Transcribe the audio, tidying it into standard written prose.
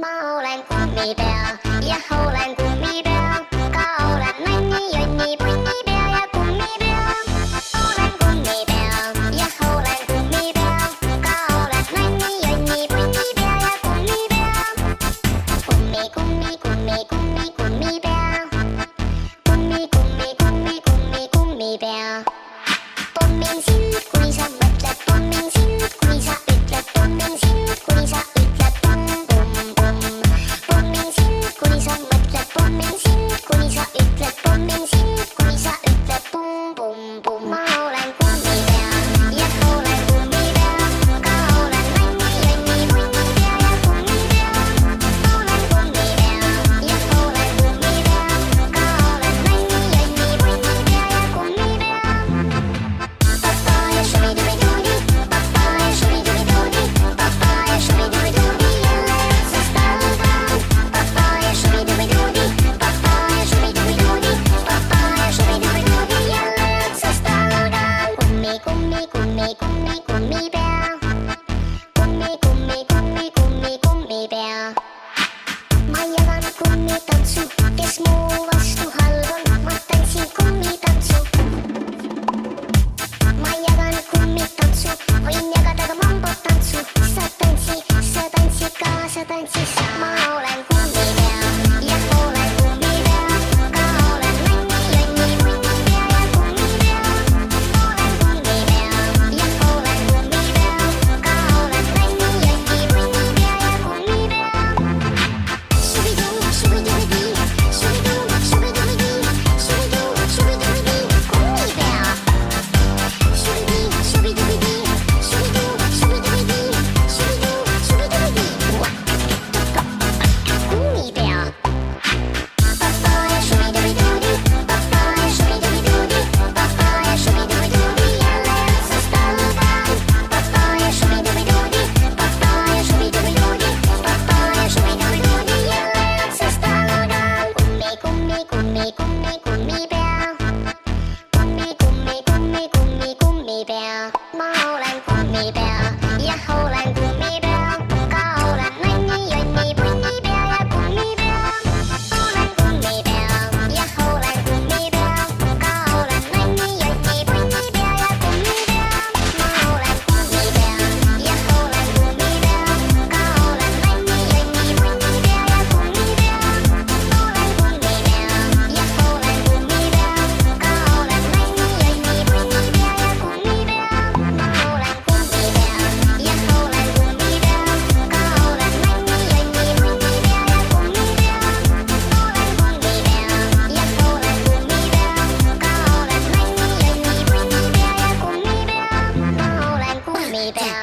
Ma olen kummipea ja olen kummipea, ka olen nonni, jonni, punnipea ja kummipea. Olen kummipea ja olen kummipea, ka olen nonni, jonni, punnipea ja kummipea. Kummi, kummi, kummi, kummi, kummipea. Kummi, kummi, kummi, kummi, kummipea. Pommin sind, kui sa mõtled, pommin sind, kui sa ütled, pommin sind, kui sa ütled pomm, pomm, pomm. Pommin sind, kui sa mõtled, pommin sind, kui sa ütled, pommin sind, kui sa ütled pomm, pomm, pomm. Ma olen kummipea ja olen kummipea, ka olen nonni, jonni, punnipea ja kummipea. Olen kummipea ja olen kummipea, ka olen nonni, jonni, punnipea ja kummipea. Papaya shubidubidoodi, papaya shubidubidoodi, papaya shubidubidoodi, jälle otsast algan. Papaya shubidubidoodi, papaya shubidubidoodi, papaya shubidubidoodi, jälle otsast algan. Kummi, kummi, kummi, kummi, kummipea. Kummi, kummi, kummi, kummi, kummipea. Ma jagan kummitantsu, kes mu vastu halb on, ma tantsin kummitantsu. Ma jagan kummitantsu, võin jagada ka mambotantsu. Sa tantsid kaasa, tantsis. Ma olen kummipea ja olen kummipea, ka olen nonni, jonni, punnipea ja kummipea. Olen kummipea ja olen kummipea, ka olen nonni, jonni, punnipea ja kummipea. Shubidoo, shubidoo-dee, shubidoo, shubidoo-dee, shubidoo, shubidoo-dee, kummipea. Shubidee, shubidoo-dee, shubidoo, shubidoo-dee, shubidoo, shubidoo-dee, kummipea. Papaya shubidubidoodi, papaya shubidubidoodi, papaya shubidubidoodi, jälle otsast algan. Papaya shubidubidoodi, papaya shubidubidoodi, papaya shubidubidoodi, jälle otsast algan. Kummi, kummi, kummi, kummi, kummipea. Kummi, kummi, kummi, kummi, kummipea. Ma olen kummipea ja olen kummipea, ka olen nonni, jonni, punnipea ja kummipea. Olen kummipea ja olen kummipea, ka olen nonni, jonni, punnipea ja kummipea. Ma olen kummipea ja olen kummipea, ka olen nonni, jonni, punnipea ja kummipea. Olen kummipea ja olen kummipea, ka olen nonni, jonni, punnipea ja kummipea. Ma olen kummipea ja olen kummipea, ka olen nonni, jonni, punnipea ja kummipea. Olen kummipea ja olen kummipea, ka olen nonni, jonni, punnipea ja kummipea. Ma olen kummipea.